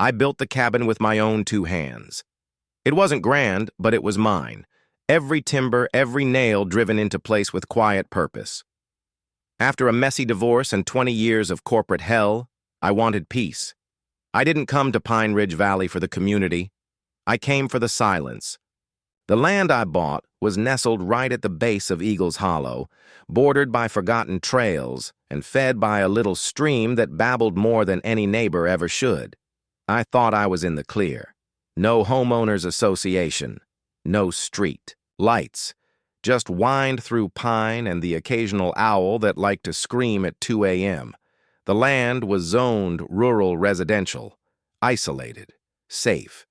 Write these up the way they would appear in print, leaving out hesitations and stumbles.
I built the cabin with my own 2 hands. It wasn't grand, but it was mine. Every timber, every nail driven into place with quiet purpose. After a messy divorce and 20 years of corporate hell, I wanted peace. I didn't come to Pine Ridge Valley for the community. I came for the silence. The land I bought was nestled right at the base of Eagles Hollow, bordered by forgotten trails and fed by a little stream that babbled more than any neighbor ever should. I thought I was in the clear. No homeowners association, no street lights, just whined through pine and the occasional owl that liked to scream at 2 a.m. The land was zoned rural residential, isolated, safe.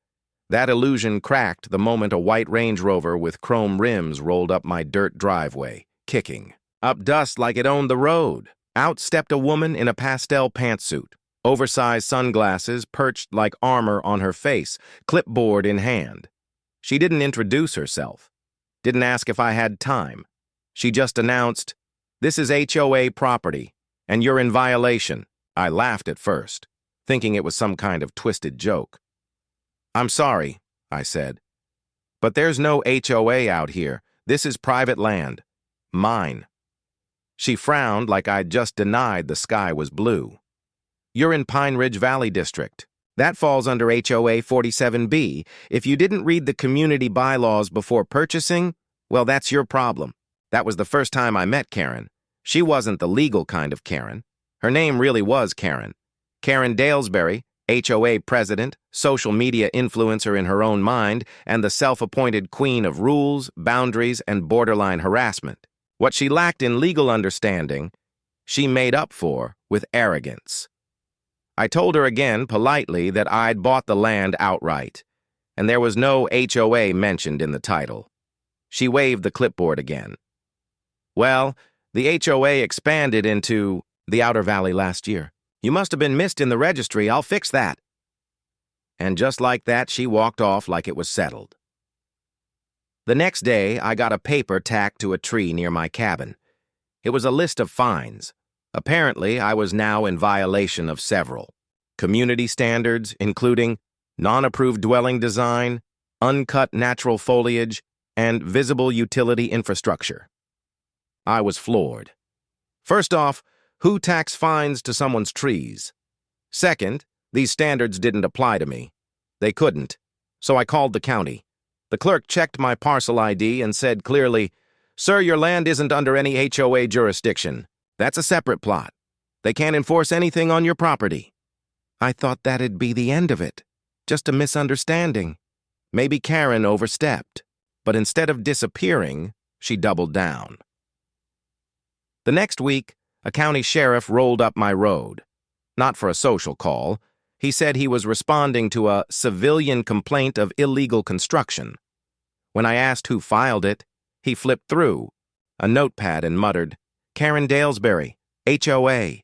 That illusion cracked the moment a white Range Rover with chrome rims rolled up my dirt driveway, kicking up dust like it owned the road. Out stepped a woman in a pastel pantsuit, oversized sunglasses perched like armor on her face, clipboard in hand. She didn't introduce herself, didn't ask if I had time. She just announced, "This is HOA property, and you're in violation." I laughed at first, thinking it was some kind of twisted joke. "I'm sorry," I said, "but there's no HOA out here. This is private land. Mine." She frowned like I'd just denied the sky was blue. "You're in Pine Ridge Valley District. That falls under HOA 47B. If you didn't read the community bylaws before purchasing, well, that's your problem." That was the first time I met Karen. She wasn't the legal kind of Karen. Her name really was Karen. Karen Dalesbury, HOA president, social media influencer in her own mind, and the self-appointed queen of rules, boundaries, and borderline harassment. What she lacked in legal understanding, she made up for with arrogance. I told her again, politely, that I'd bought the land outright, and there was no HOA mentioned in the title. She waved the clipboard again. "Well, the HOA expanded into the Outer Valley last year. You must have been missed in the registry. I'll fix that." And just like that, she walked off like it was settled. The next day, I got a paper tacked to a tree near my cabin. It was a list of fines. Apparently, I was now in violation of several. Community standards, including non-approved dwelling design, uncut natural foliage, and visible utility infrastructure. I was floored. First off, who tacks fines to someone's trees? Second, these standards didn't apply to me. They couldn't, so I called the county. The clerk checked my parcel ID and said clearly, "Sir, your land isn't under any HOA jurisdiction. That's a separate plot. They can't enforce anything on your property." I thought that'd be the end of it. Just a misunderstanding. Maybe Karen overstepped. But instead of disappearing, she doubled down. The next week, a county sheriff rolled up my road. Not for a social call. He said he was responding to a civilian complaint of illegal construction. When I asked who filed it, he flipped through a notepad and muttered, "Karen Dalesbury, HOA."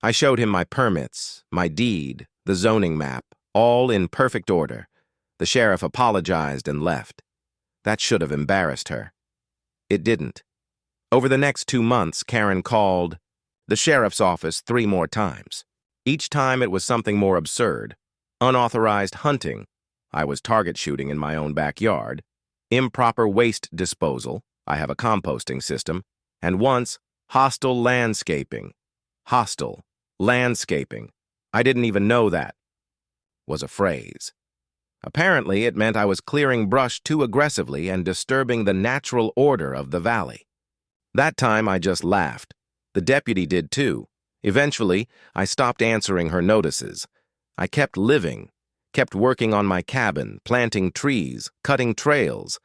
I showed him my permits, my deed, the zoning map, all in perfect order. The sheriff apologized and left. That should have embarrassed her. It didn't. Over the next 2 months, Karen called the sheriff's office 3 more times. Each time it was something more absurd. Unauthorized hunting. I was target shooting in my own backyard. Improper waste disposal. I have a composting system. And once, hostile landscaping. Hostile landscaping. I didn't even know that was a phrase. Apparently, it meant I was clearing brush too aggressively and disturbing the natural order of the valley. That time, I just laughed. The deputy did too. Eventually, I stopped answering her notices. I kept living, kept working on my cabin, planting trees, cutting trails.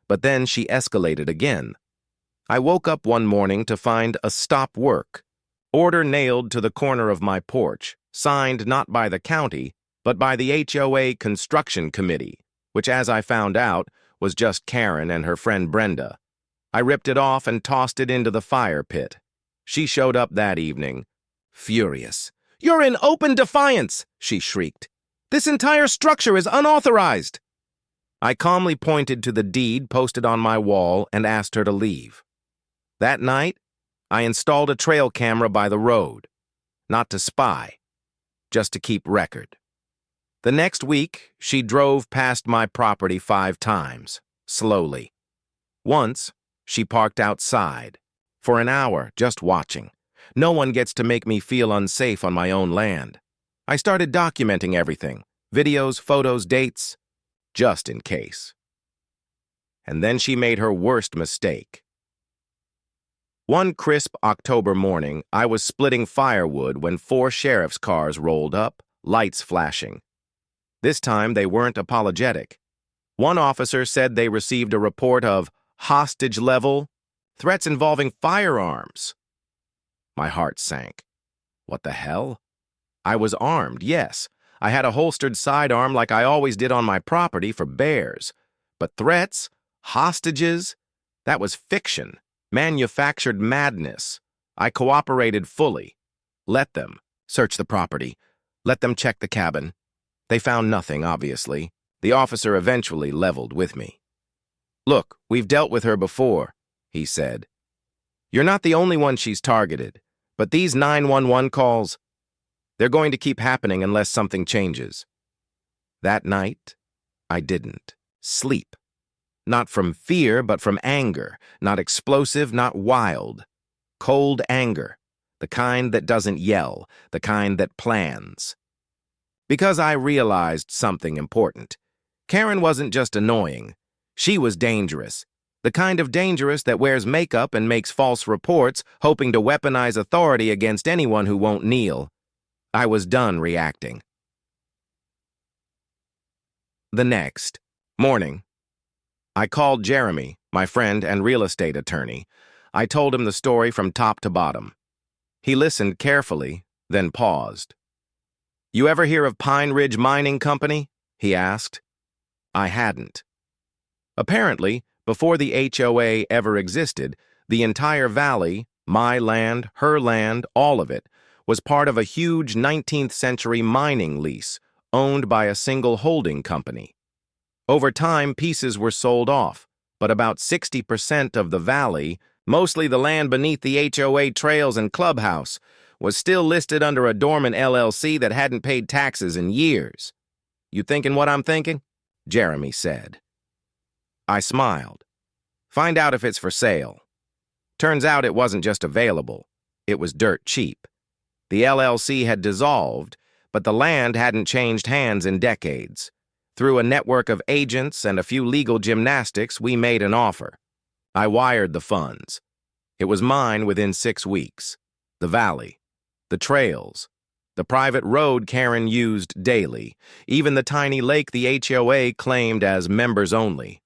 But then she escalated again. I woke up one morning to find a stop work order nailed to the corner of my porch, signed not by the county, but by the HOA construction committee, which, as I found out, was just Karen and her friend Brenda. I ripped it off and tossed it into the fire pit. She showed up that evening, furious. "You're in open defiance," she shrieked. "This entire structure is unauthorized." I calmly pointed to the deed posted on my wall and asked her to leave. That night, I installed a trail camera by the road, not to spy, just to keep record. The next week, she drove past my property 5 times, slowly. Once, she parked outside, for an hour just watching. No one gets to make me feel unsafe on my own land. I started documenting everything, videos, photos, dates, just in case. And then she made her worst mistake. One crisp October morning, I was splitting firewood when 4 sheriff's cars rolled up, lights flashing. This time, they weren't apologetic. One officer said they received a report of hostage-level threats involving firearms. My heart sank. What the hell? I was armed, yes. I had a holstered sidearm like I always did on my property for bears. But threats? Hostages? That was fiction. Manufactured madness. I cooperated fully. Let them search the property. Let them check the cabin. They found nothing, obviously. The officer eventually leveled with me. "Look, we've dealt with her before," he said. "You're not the only one she's targeted, but these 911 calls, they're going to keep happening unless something changes." That night, I didn't sleep. Not from fear, but from anger. Not explosive, not wild. Cold anger. The kind that doesn't yell. The kind that plans. Because I realized something important. Karen wasn't just annoying. She was dangerous. The kind of dangerous that wears makeup and makes false reports, hoping to weaponize authority against anyone who won't kneel. I was done reacting. The next morning, I called Jeremy, my friend and real estate attorney. I told him the story from top to bottom. He listened carefully, then paused. "You ever hear of Pine Ridge Mining Company?" he asked. I hadn't. Apparently, before the HOA ever existed, the entire valley, my land, her land, all of it, was part of a huge 19th century mining lease owned by a single holding company. Over time, pieces were sold off, but about 60% of the valley, mostly the land beneath the HOA trails and clubhouse, was still listed under a dormant LLC that hadn't paid taxes in years. "You thinking what I'm thinking?" Jeremy said. I smiled. "Find out if it's for sale." Turns out it wasn't just available. It was dirt cheap. The LLC had dissolved, but the land hadn't changed hands in decades. Through a network of agents and a few legal gymnastics, we made an offer. I wired the funds. It was mine within 6 weeks. The valley, the trails, the private road Karen used daily, even the tiny lake the HOA claimed as members only.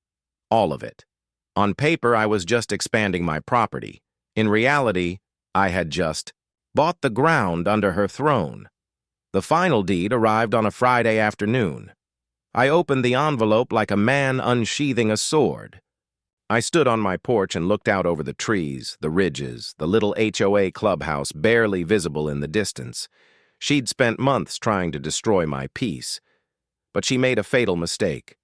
All of it. On paper, I was just expanding my property. In reality, I had just bought the ground under her throne. The final deed arrived on a Friday afternoon. I opened the envelope like a man unsheathing a sword. I stood on my porch and looked out over the trees, the ridges, the little HOA clubhouse barely visible in the distance. She'd spent months trying to destroy my peace. But she made a fatal mistake.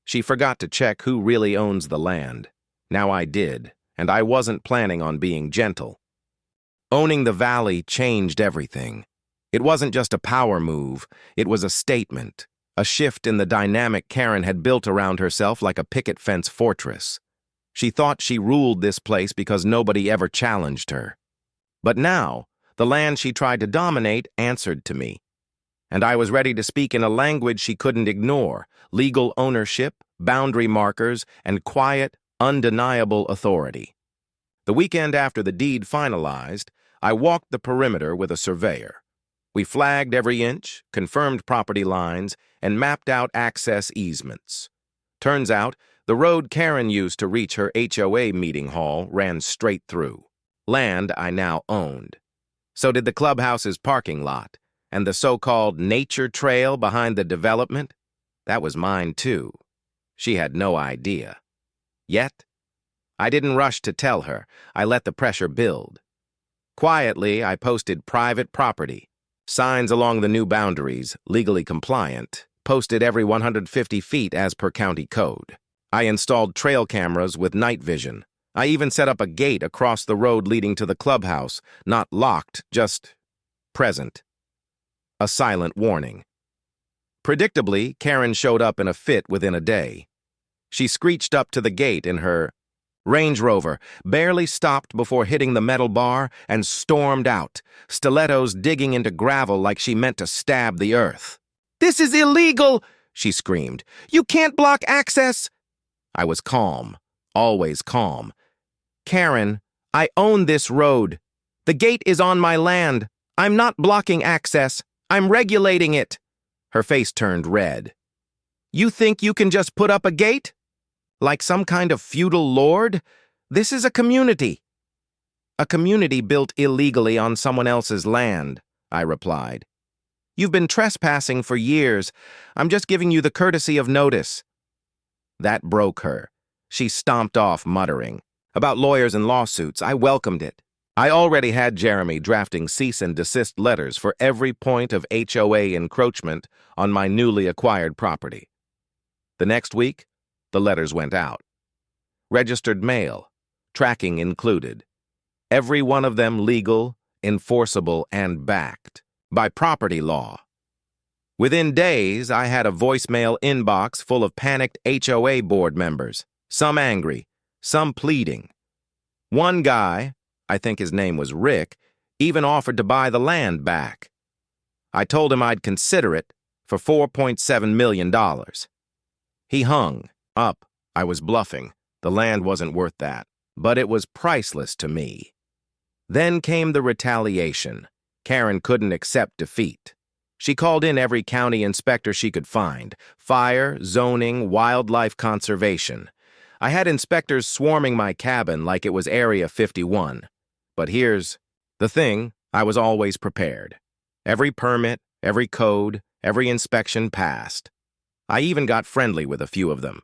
She forgot to check who really owns the land. Now I did, and I wasn't planning on being gentle. Owning the valley changed everything. It wasn't just a power move, it was a statement, a shift in the dynamic Karen had built around herself like a picket fence fortress. She thought she ruled this place because nobody ever challenged her. But now, the land she tried to dominate answered to me. And I was ready to speak in a language she couldn't ignore: legal ownership, boundary markers, and quiet, undeniable authority. The weekend after the deed finalized, I walked the perimeter with a surveyor. We flagged every inch, confirmed property lines, and mapped out access easements. Turns out, the road Karen used to reach her HOA meeting hall ran straight through. Land I now owned. So did the clubhouse's parking lot, and the so-called nature trail behind the development. That was mine too. She had no idea. Yet, I didn't rush to tell her. I let the pressure build. Quietly, I posted private property, signs along the new boundaries, legally compliant, posted every 150 feet as per county code. I installed trail cameras with night vision. I even set up a gate across the road leading to the clubhouse, not locked, just present. A silent warning. Predictably, Karen showed up in a fit within a day. She screeched up to the gate in her Range Rover, barely stopped before hitting the metal bar, and stormed out, stilettos digging into gravel like she meant to stab the earth. "This is illegal!" she screamed. "You can't block access!" I was calm, always calm. "Karen, I own this road. The gate is on my land. I'm not blocking access. I'm regulating it." Her face turned red. "You think you can just put up a gate? Like some kind of feudal lord? This is a community." "A community built illegally on someone else's land," I replied. "You've been trespassing for years. I'm just giving you the courtesy of notice." That broke her. She stomped off, muttering. About lawyers and lawsuits, I welcomed it. I already had Jeremy drafting cease and desist letters for every point of HOA encroachment on my newly acquired property. The next week, the letters went out. Registered mail, tracking included. Every one of them legal, enforceable, and backed by property law. Within days, I had a voicemail inbox full of panicked HOA board members, some angry, some pleading. One guy, I think his name was Rick, even offered to buy the land back. I told him I'd consider it for $4.7 million. He hung up. I was bluffing. The land wasn't worth that, but it was priceless to me. Then came the retaliation. Karen couldn't accept defeat. She called in every county inspector she could find: fire, zoning, wildlife conservation. I had inspectors swarming my cabin like it was Area 51. But here's the thing: I was always prepared. Every permit, every code, every inspection passed. I even got friendly with a few of them.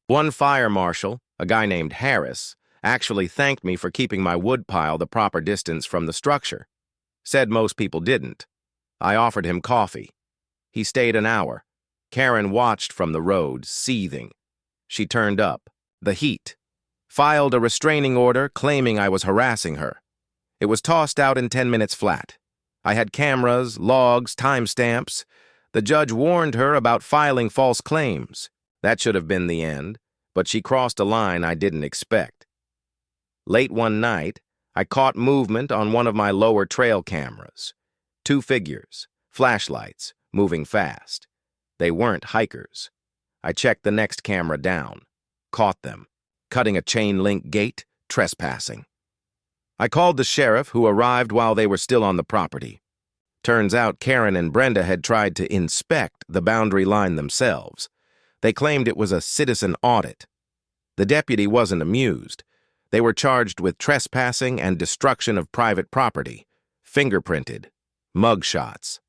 One fire marshal, a guy named Harris, actually thanked me for keeping my woodpile the proper distance from the structure. Said most people didn't. I offered him coffee. He stayed an hour. Karen watched from the road, seething. She turned up. The heat. Filed a restraining order claiming I was harassing her. It was tossed out in 10 minutes flat. I had cameras, logs, timestamps. The judge warned her about filing false claims. That should have been the end, but she crossed a line I didn't expect. Late one night, I caught movement on one of my lower trail cameras. 2 figures, flashlights, moving fast. They weren't hikers. I checked the next camera down. Caught them. Cutting a chain-link gate, trespassing. I called the sheriff, who arrived while they were still on the property. Turns out Karen and Brenda had tried to inspect the boundary line themselves. They claimed it was a citizen audit. The deputy wasn't amused. They were charged with trespassing and destruction of private property, fingerprinted, mugshots.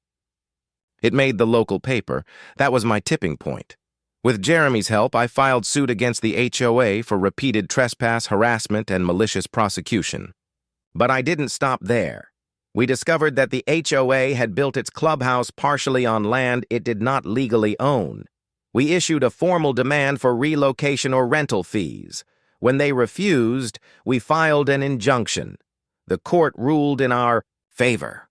It made the local paper. That was my tipping point. With Jeremy's help, I filed suit against the HOA for repeated trespass, harassment, and malicious prosecution. But I didn't stop there. We discovered that the HOA had built its clubhouse partially on land it did not legally own. We issued a formal demand for relocation or rental fees. When they refused, we filed an injunction. The court ruled in our favor.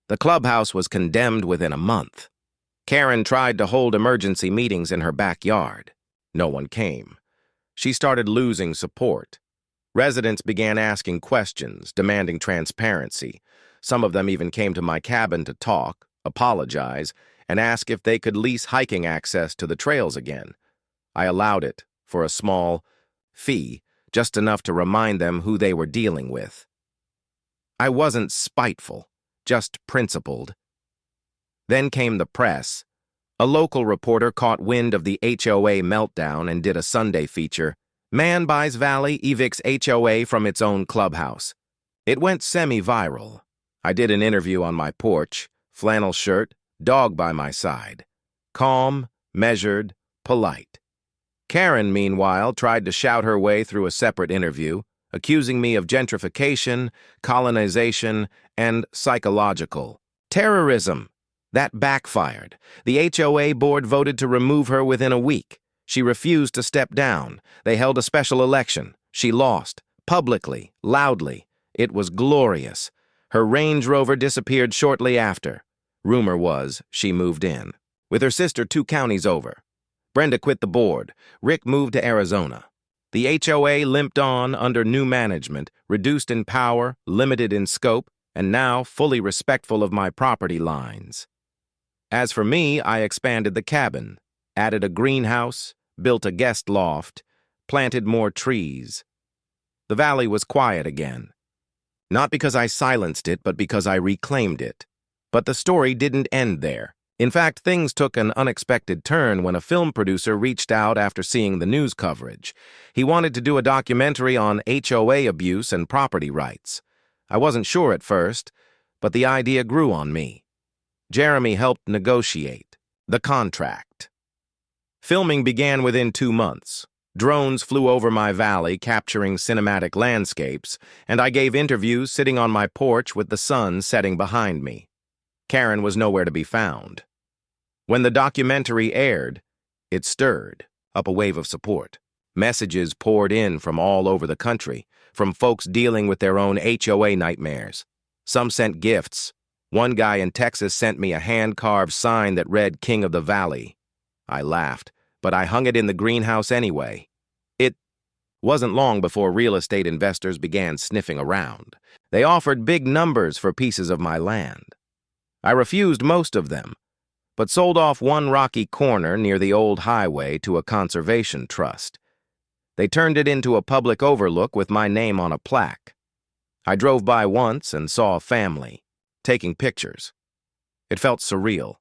The clubhouse was condemned within a month. Karen tried to hold emergency meetings in her backyard. No one came. She started losing support. Residents began asking questions, demanding transparency. Some of them even came to my cabin to talk, apologize, and ask if they could lease hiking access to the trails again. I allowed it for a small fee, just enough to remind them who they were dealing with. I wasn't spiteful, just principled. Then came the press. A local reporter caught wind of the HOA meltdown and did a Sunday feature. Man buys Valley, evicts HOA from its own clubhouse. It went semi-viral. I did an interview on my porch, flannel shirt, dog by my side. Calm, measured, polite. Karen, meanwhile, tried to shout her way through a separate interview, accusing me of gentrification, colonization, and psychological terrorism. That backfired. The HOA board voted to remove her within a week. She refused to step down. They held a special election. She lost. Publicly, loudly. It was glorious. Her Range Rover disappeared shortly after. Rumor was she moved in. with her sister 2 counties over. Brenda quit the board. Rick moved to Arizona. The HOA limped on under new management, reduced in power, limited in scope, and now fully respectful of my property lines. As for me, I expanded the cabin, added a greenhouse, built a guest loft, planted more trees. The valley was quiet again. Not because I silenced it, but because I reclaimed it. But the story didn't end there. In fact, things took an unexpected turn when a film producer reached out after seeing the news coverage. He wanted to do a documentary on HOA abuse and property rights. I wasn't sure at first, but the idea grew on me. Jeremy helped negotiate the contract. Filming began within 2 months. Drones flew over my valley, capturing cinematic landscapes, and I gave interviews sitting on my porch with the sun setting behind me. Karen was nowhere to be found. When the documentary aired, it stirred up a wave of support. Messages poured in from all over the country, from folks dealing with their own HOA nightmares. Some sent gifts. One guy in Texas sent me a hand-carved sign that read King of the Valley. I laughed, but I hung it in the greenhouse anyway. It wasn't long before real estate investors began sniffing around. They offered big numbers for pieces of my land. I refused most of them, but sold off one rocky corner near the old highway to a conservation trust. They turned it into a public overlook with my name on a plaque. I drove by once and saw a family, taking pictures. It felt surreal.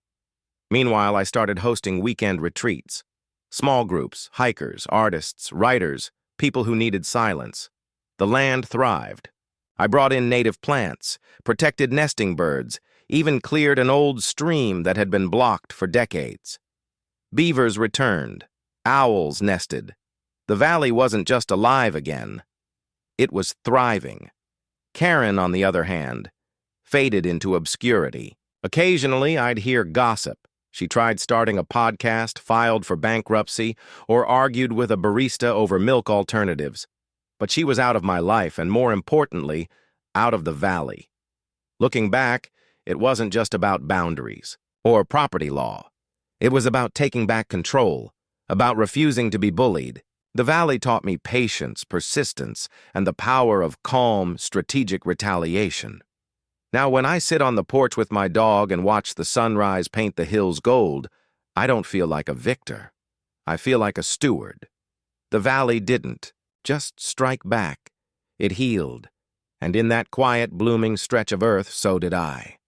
Meanwhile, I started hosting weekend retreats. Small groups, hikers, artists, writers, people who needed silence. The land thrived. I brought in native plants, protected nesting birds, even cleared an old stream that had been blocked for decades. Beavers returned. Owls nested. The valley wasn't just alive again. It was thriving. Karen, on the other hand, faded into obscurity. Occasionally, I'd hear gossip. She tried starting a podcast, filed for bankruptcy, or argued with a barista over milk alternatives. But she was out of my life, and more importantly, out of the valley. Looking back, it wasn't just about boundaries or property law. It was about taking back control, about refusing to be bullied. The valley taught me patience, persistence, and the power of calm, strategic retaliation. Now, when I sit on the porch with my dog and watch the sunrise paint the hills gold, I don't feel like a victor. I feel like a steward. The valley didn't just strike back. It healed. And in that quiet, blooming stretch of earth, so did I.